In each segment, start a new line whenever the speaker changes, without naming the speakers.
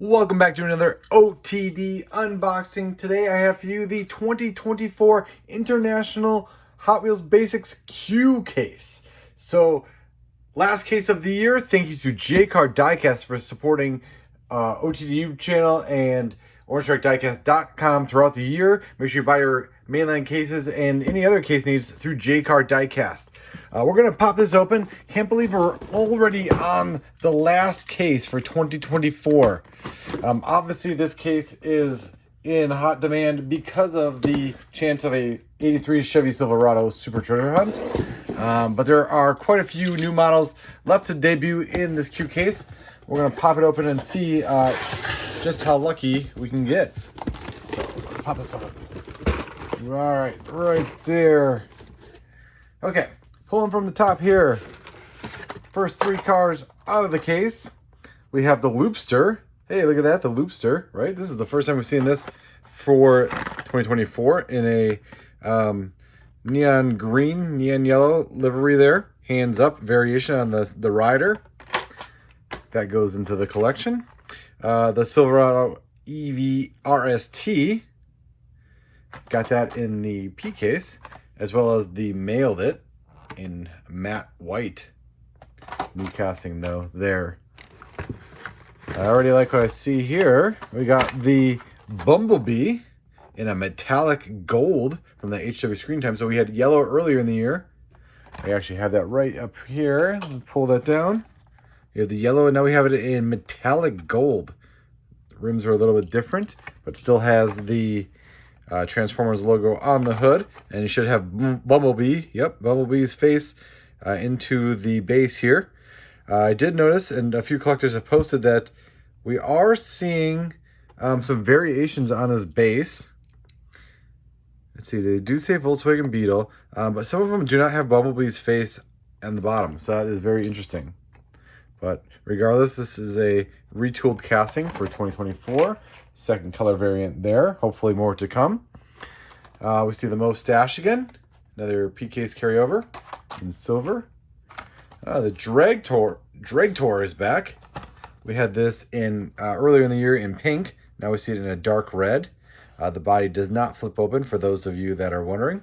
Welcome back to another OTD unboxing. Today I have for you the 2024 International Hot Wheels Basics Q case. So, last case of the year. Thank you to Jcar Diecast for supporting OTD YouTube channel and OrangeStrikeDiecast.com throughout the year. Make sure you buy your mainline cases and any other case needs through Jcar Diecast. We're going to pop this open. Can't believe we're already on the last case for 2024. Obviously, this case is in hot demand because of the chance of a 83 Chevy Silverado Super Treasure Hunt. But there are quite a few new models left to debut in this Q case. We're going to pop it open and see just how lucky we can get. So, pop this open. All right there. Okay, pulling from the top here. First three cars out of the case. We have the Loopster. Hey, look at that, the Loopster, right? This is the first time we've seen this for 2024 in a neon green, neon yellow livery there. Hands up variation on the rider. That goes into the collection. The Silverado EV RST. Got that in the P case, as well as the Mailed It in matte white. New casting though there. I already like what I see here. We got the Bumblebee in a metallic gold from the HW Screen Time. So we had yellow earlier in the year. I actually have that right up here. Let me pull that down. We have the yellow, and now we have it in metallic gold. The rims are a little bit different, but still has the Transformers logo on the hood. And you should have Bumblebee. Yep, Bumblebee's face into the base here. I did notice, and a few collectors have posted, that we are seeing some variations on this base. Let's see, they do say Volkswagen Beetle, but some of them do not have Bumblebee's face on the bottom, so that is very interesting. But regardless, this is a retooled casting for 2024. Second color variant there, hopefully more to come. We see the Mustache again, another P case carryover in silver. The Drag Tour is back. We had this in earlier in the year in pink. Now we see it in a dark red. The body does not flip open for those of you that are wondering.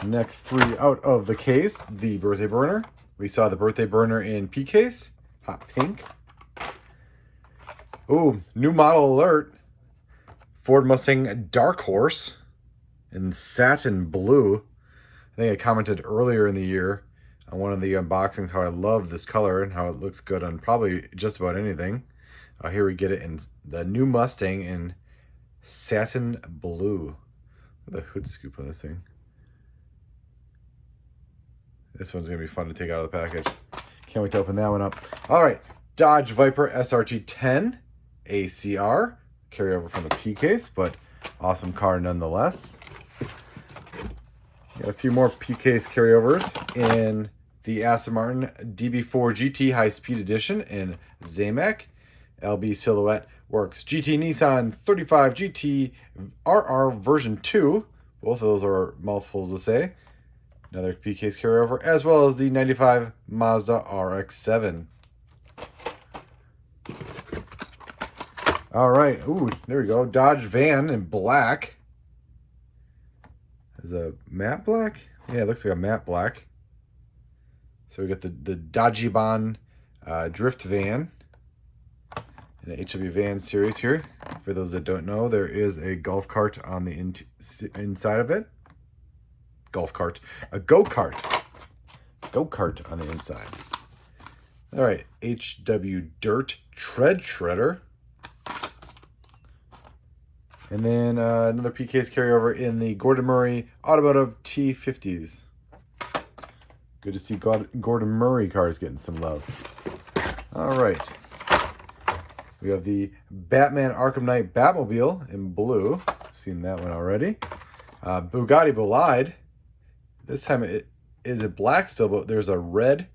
Next three out of the case, the Birthday Burner. We saw the Birthday Burner in P case, hot pink. Ooh, new model alert. Ford Mustang Dark Horse in satin blue. I think I commented earlier in the year on one of the unboxings how I love this color and how it looks good on probably just about anything. Here we get it in the new Mustang in satin blue. Look at the hood scoop on this thing. This one's going to be fun to take out of the package. Can't wait to open that one up. All right, Dodge Viper SRT10 ACR. Carryover from the P case, but awesome car nonetheless. Got a few more P case carryovers in the Aston Martin DB4 GT High Speed Edition in Zamac. LB Silhouette Works GT Nissan 35 GT RR version 2. Both of those are mouthfuls to say. Another P case carryover, as well as the 95 Mazda RX-7. All right, ooh, there we go. Dodge van in black. Is a matte black? Yeah, it looks like a matte black. So we got the Dodgebon drift van in the HW van series here. For those that don't know, there is a golf cart on the inside of it. Golf cart. A go-kart. Go-kart on the inside. All right, HW Dirt Tread Shredder. And then another P case carryover in the Gordon Murray Automotive T50s. Good to see Gordon Murray cars getting some love. All right. We have the Batman Arkham Knight Batmobile in blue. Seen that one already. Bugatti Bolide. This time it is black still, but there's a red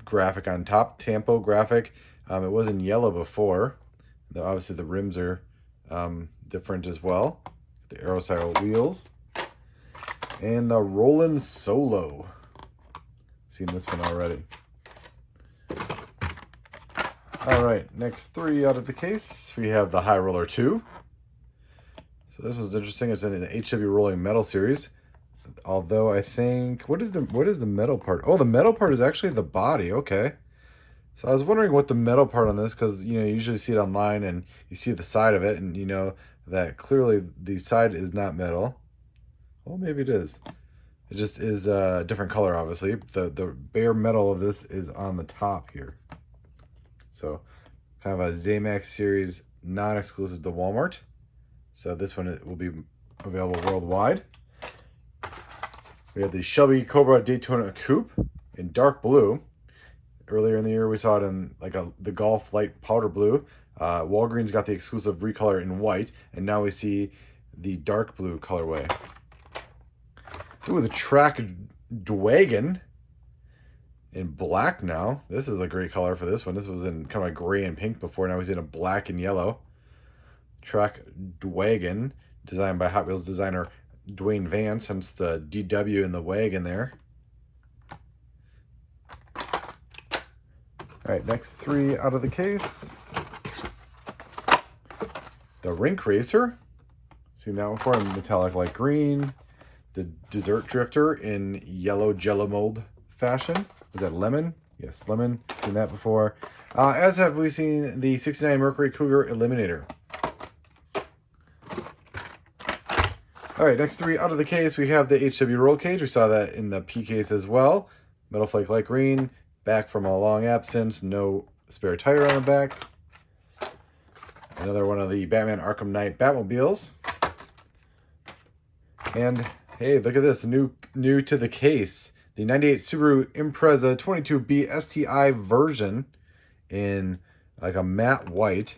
graphic on top. Tampo graphic. It was in yellow before. Obviously the rims are different as well. The Aero style wheels. And the Roland Solo. Seen this one already. All right, next 3 out of the case, we have the High Roller 2. So this was interesting. It's in an HW Rolling Metal series. Although I think, what is the metal part? Oh, the metal part is actually the body. Okay. So I was wondering what the metal part on this, because you usually see it online and you see the side of it, and you know that clearly the side is not metal. Well, maybe it is. It just is a different color, obviously. The bare metal of this is on the top here. So kind of a Zamax series, non-exclusive to Walmart. So this one will be available worldwide. We have the Shelby Cobra Daytona Coupe in dark blue. Earlier in the year, we saw it in like the Golf light powder blue. Walgreens got the exclusive recolor in white, and now we see the dark blue colorway. Ooh, the Track Dwagon in black now. This is a great color for this one. This was in kind of a gray and pink before. Now he's in a black and yellow. Track Dwagon, designed by Hot Wheels designer Dwayne Vance, hence the DW in the wagon there. All right, next 3 out of the case. The Rink Racer. Seen that one before in metallic light green. The Desert Drifter in yellow Jello mold fashion. Was that lemon? Yes, lemon. Seen that before. As have we seen the 69 Mercury Cougar Eliminator. All right, next 3 out of the case, we have the HW Roll Cage. We saw that in the P case as well. Metal Flake Light Green, back from a long absence, no spare tire on the back. Another one of the Batman Arkham Knight Batmobiles. And hey, look at this, new to the case. The 98 Subaru Impreza 22B STI version in like a matte white.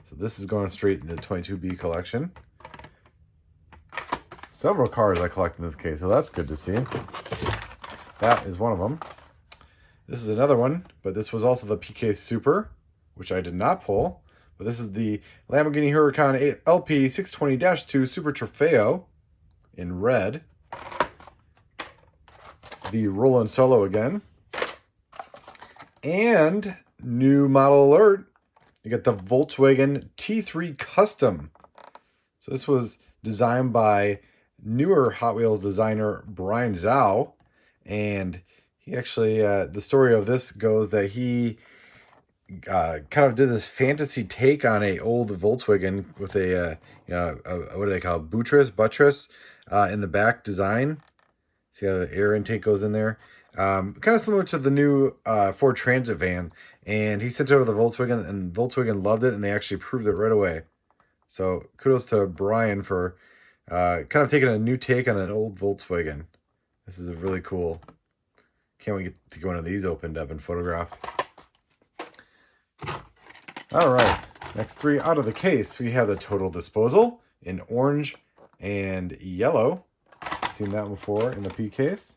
So this is going straight in the 22B collection. Several cars I collect in this case, so that's good to see. That is one of them. This is another one, but this was also the PK Super, which I did not pull. But this is the Lamborghini Huracan LP 620-2 Super Trofeo in red. The Roland Solo again. And new model alert, you got the Volkswagen T3 Custom. So this was designed by newer Hot Wheels designer Brian Zhao, and he actually the story of this goes that he kind of did this fantasy take on a old Volkswagen with a what do they call it? buttress in the back design. See how the air intake goes in there, kind of similar to the new Ford Transit van, and he sent it over to Volkswagen, and Volkswagen loved it, and they actually approved it right away. So kudos to Brian for kind of taking a new take on an old Volkswagen. This is really cool. Can't wait to get one of these opened up and photographed. All right, next 3 out of the case, we have the Total Disposal in orange and yellow. Seen that before in the P case.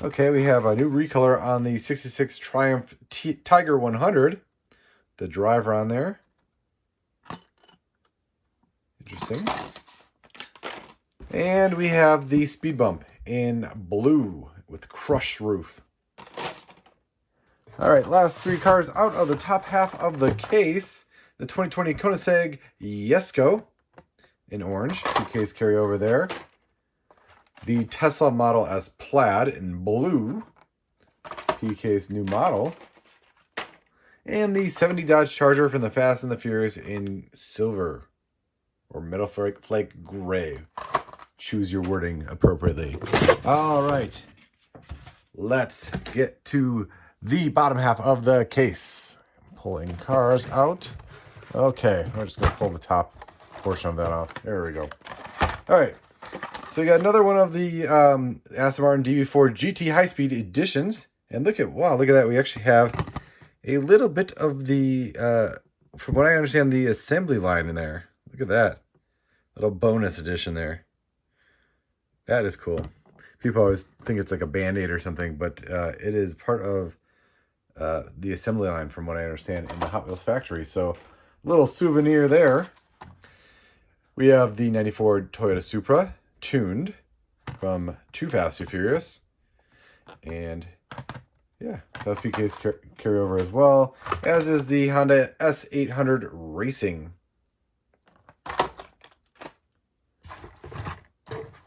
Okay, we have a new recolor on the 66 Triumph Tiger 100. The driver on there. Interesting. And we have the Speed Bump in blue with crushed roof. All right, last 3 cars out of the top half of the case. The 2020 Koenigsegg Jesko in orange, the case carryover there. The Tesla Model S Plaid in blue, PK's new model. And the 70 Dodge Charger from the Fast and the Furious in silver, or metal flake gray. Choose your wording appropriately. All right, let's get to the bottom half of the case. Pulling cars out. Okay, we're just going to pull the top portion of that off. There we go. All right, so we got another one of the Aston Martin DB4 GT High-Speed Editions. And look at that. We actually have a little bit of the, from what I understand, the assembly line in there. Look at that. Little bonus edition there. That is cool. People always think it's like a Band-Aid or something, but it is part of the assembly line, from what I understand, in the Hot Wheels factory. So, little souvenir there. We have the 94 Toyota Supra, tuned from Too Fast, Too Furious. And Yeah, that's PK's carryover as well, as is the Honda S800 Racing.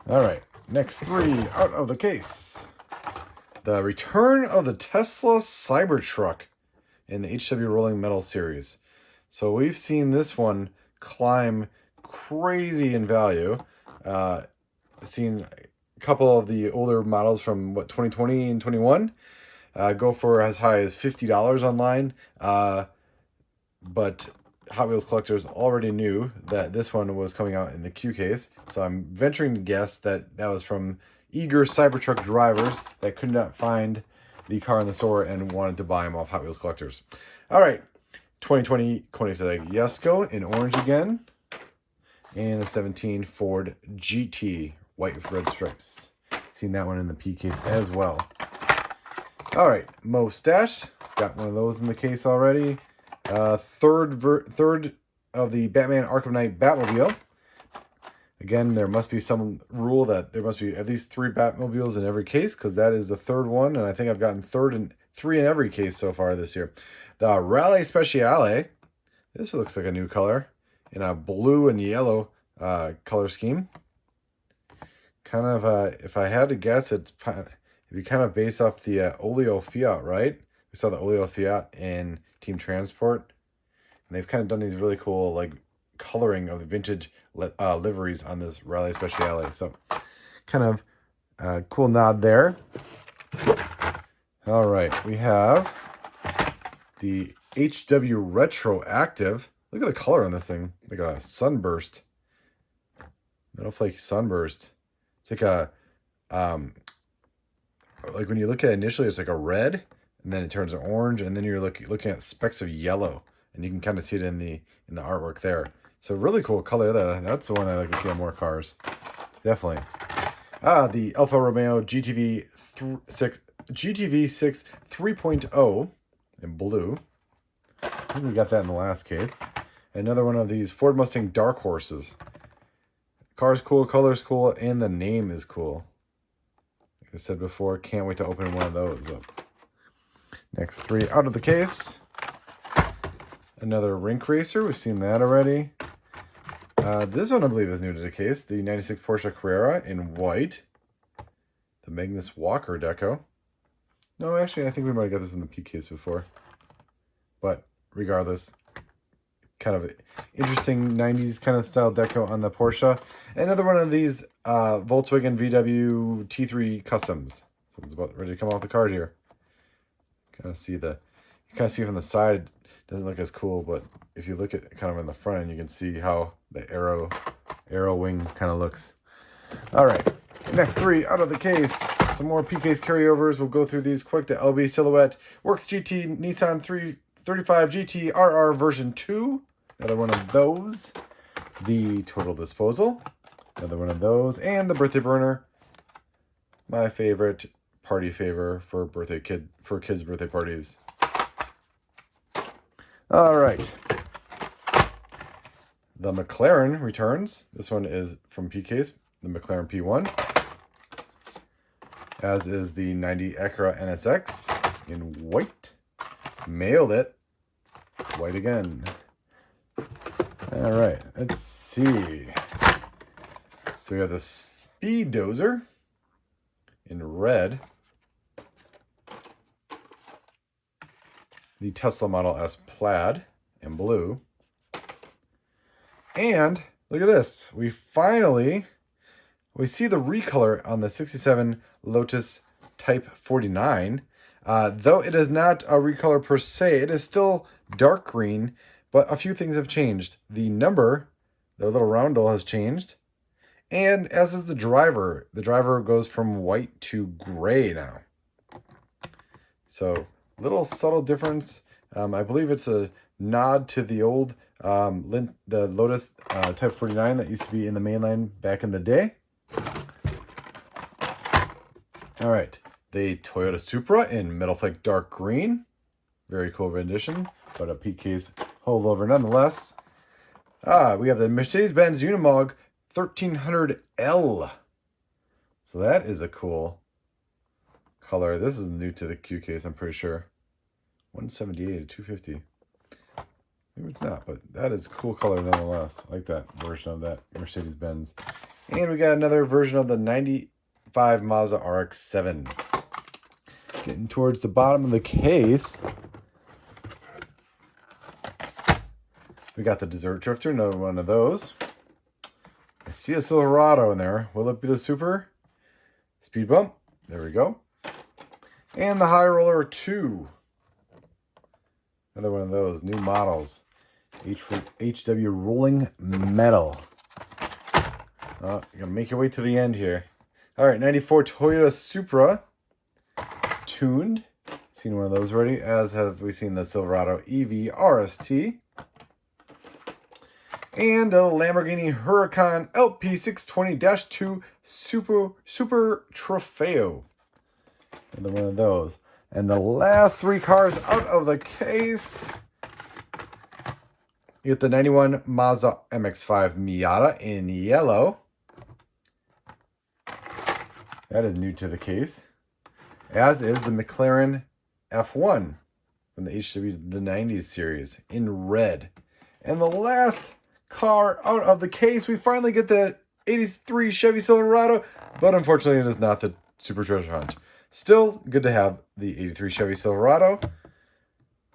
All right, next 3 out of the case. The return of the Tesla Cybertruck in the HW Rolling Metal series. So we've seen this one climb crazy in value. Seen a couple of the older models from 2020 and 21 go for as high as $50 online. But Hot Wheels collectors already knew that this one was coming out in the Q case. So I'm venturing to guess that that was from eager Cybertruck drivers that could not find the car in the store and wanted to buy them off Hot Wheels collectors. All right, 2020 Koenigsegg Jesko in orange again. And the 17 Ford GT, white with red stripes. Seen that one in the P case as well. All right, Mustache. Got one of those in the case already. Third of the Batman Arkham Knight Batmobile. Again, there must be some rule that there must be at least 3 Batmobiles in every case, because that is the third one, and I think I've gotten 3 in every case so far this year. The Rally Speciale. This looks like a new color in a blue and yellow color scheme. Kind of, if I had to guess, it'd be kind of based off the Oleo Fiat, right? We saw the Oleo Fiat in Team Transport. And they've kind of done these really cool, like, coloring of the vintage liveries on this Rally Speciale. So, kind of cool nod there. All right, we have the HW Retroactive. Look at the color on this thing. Like a sunburst. Metal flake sunburst. It's like a, like when you look at it initially, it's like a red, and then it turns to orange, and then you're looking at specks of yellow, and you can kind of see it in the artwork there. So really cool color. That's the one I like to see on more cars. Definitely. The Alfa Romeo GTV6 3.0 in blue. I think we got that in the last case. Another one of these Ford Mustang Dark Horses. Car's cool, color's cool, and the name is cool. Like I said before, can't wait to open one of those up. Next 3 out of the case. Another Rink Racer. We've seen that already. This one I believe is new to the case. The 96 Porsche Carrera in white. The Magnus Walker deco. No, actually, I think we might have got this in the P case before. But regardless, kind of interesting 90s kind of style deco on the Porsche. Another one of these Volkswagen VW T3 Customs. So it's about ready to come off the card here. You kind of see from the side, it doesn't look as cool, but if you look at kind of in the front, you can see how the arrow wing kind of looks. All right, next 3 out of the case. Some more P case carryovers. We'll go through these quick. The LB Silhouette Works GT Nissan 335 GT RR version 2. Another one of those. The Total Disposal. Another one of those. And the Birthday Burner. My favorite party favor for kids' birthday parties. All right. The McLaren returns. This one is from PK's, the McLaren P1. As is the 90 Acura NSX in white. Mailed it. White again. All right, let's see. So we have the Speed Dozer in red. The Tesla Model S Plaid in blue. And look at this. We see the recolor on the 67 Lotus Type 49. Though it is not a recolor per se, it is still dark green, but a few things have changed. The number, the little roundel has changed. And as is the driver. The driver goes from white to gray now. So, little subtle difference. I believe it's a nod to the old the Lotus Type 49 that used to be in the mainline back in the day. All right, the Toyota Supra in Metal Flake Dark Green. Very cool rendition, but a PK's holdover nonetheless. We have the Mercedes-Benz Unimog 1300L. So that is a cool color. This is new to the Q case, I'm pretty sure. 178 to 250. Maybe it's not, but that is a cool color nonetheless. I like that version of that Mercedes-Benz. And we got another version of the 95 Mazda RX-7. Getting towards the bottom of the case. We got the Desert Drifter, another one of those. I see a Silverado in there. Will it be the Super? Speed Bump. There we go. And the High Roller 2. Another one of those new models. HW Rolling Metal. You're going to make your way to the end here. All right, 94 Toyota Supra. Tuned. Seen one of those already, as have we seen the Silverado EV RST. And a Lamborghini Huracan LP620-2 Super Trofeo. Another one of those. And the last three cars out of the case. You get the 91 Mazda MX-5 Miata in yellow. That is new to the case. As is the McLaren F1 from the the 90s series in red. And the last car out of the case, we finally get the 83 Chevy Silverado, but unfortunately it is not the Super Treasure Hunt. Still good to have the 83 Chevy Silverado.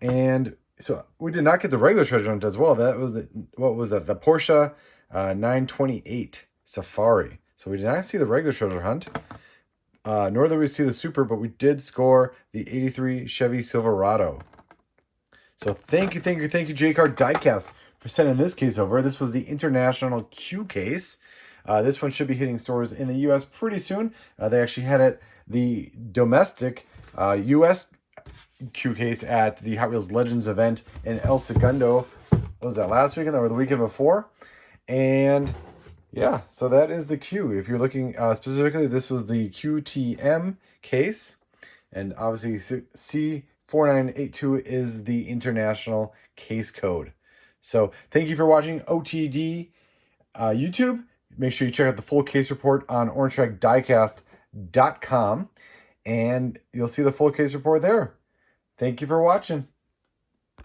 And so we did not get the regular Treasure Hunt as well. That was the, what was that? The Porsche 928 Safari. So we did not see the regular Treasure Hunt, nor did we see the Super, but we did score the 83 Chevy Silverado. So thank you, Jcar Diecast, for sending this case over. This was the International Q case. This one should be hitting stores in the U.S. pretty soon. They actually had it, the domestic U.S. Q case at the Hot Wheels Legends event in El Segundo. What was that, last weekend or the weekend before? And yeah, so that is the Q. If you're looking specifically, this was the QTM case. And obviously C4982 is the international case code. So thank you for watching OTD YouTube. Make sure you check out the full case report on OrangeTrackDiecast.com, and you'll see the full case report there. Thank you for watching.